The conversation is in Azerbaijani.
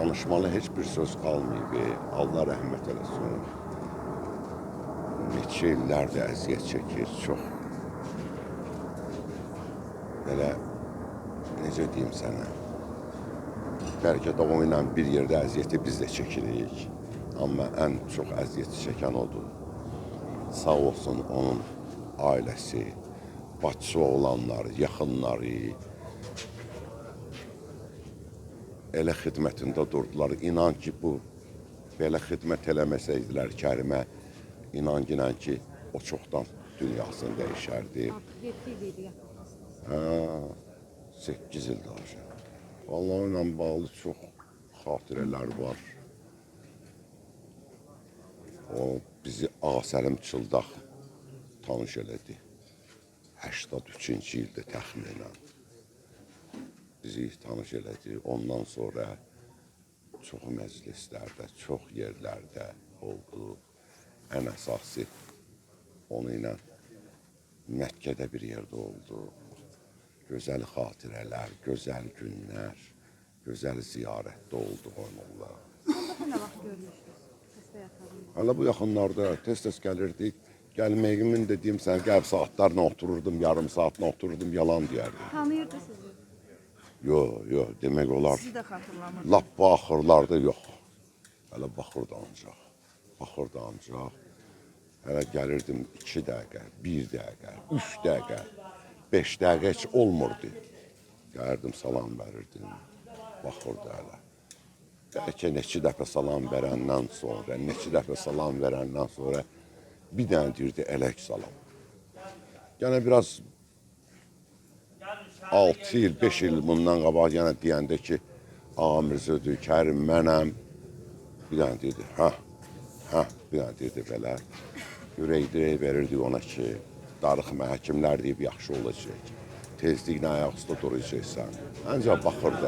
danışmalı heç bir söz qalmayıb. Allah rəhmət eləsin. Neçə illərdir əziyyət çəkir, çox. Belə, necə deyim sənə, bəlkə də o ilə bir yerdə əziyyəti biz də çəkirik. Amma ən çox əziyyəti çəkən odur. Sağ olsun onun ailəsi, bacısı olanları, yaxınları, elə xidmətində durdular. İnan ki, bu belə xidmət eləməsəydilər Kərimə, inan ki, o çoxdan dünyasını dəyişərdi. 7 il idi yatmışsınız. 8 ildir aşağı. Vallahi ilə bağlı çox xatirələr var. O bizi Ağasəlim Çıldaq tanış elədi. 83-cü ildə təxminən. Bizi tanış elədi. Ondan sonra çox məclislərdə, çox yerlərdə oldu. Ən əsası onu ilə Məkkədə bir yerdə oldu. Gözəl xatirələr, gözəl günlər, gözəl ziyarətdə oldu onunla. Onda nə vaxt görmüşdünüz? Xəstə yatağında. Hala bu yaxınlarda tez-tez gəlirdik. Gəlməyimin dediyim sən qəb saatlarla otururdum, yarım saatla otururdum, yalan deyərdim. Tanıyırdı sizi? Yox, demək olar. Sizi də xatırlamır. Lap bu axırlarda yox. Hələ baxırdı ancaq. Hələ gəlirdim 2 dəqiqə, 1 dəqiqə, 3 dəqiqə, 5 dəqiqə heç olmurdu. Gəlirdim, salam verirdim, baxırdı hələ. Bəlkə neçə dəfə salam verəndən sonra, bir dənə deyirdi, ələk salam. Yəni biraz 6 il, 5 il bundan qabaq yenə deyəndə ki, Ağa Mirzədir, Kərim mənəm. Bir dənə deyirdi, bir dənə deyirdi belə. Ürək verirdi ona ki, darıxma, həkimlər deyib yaxşı olacaq. Tezliklə ayaq üstə duracaqsan. Ancaq baxırdı.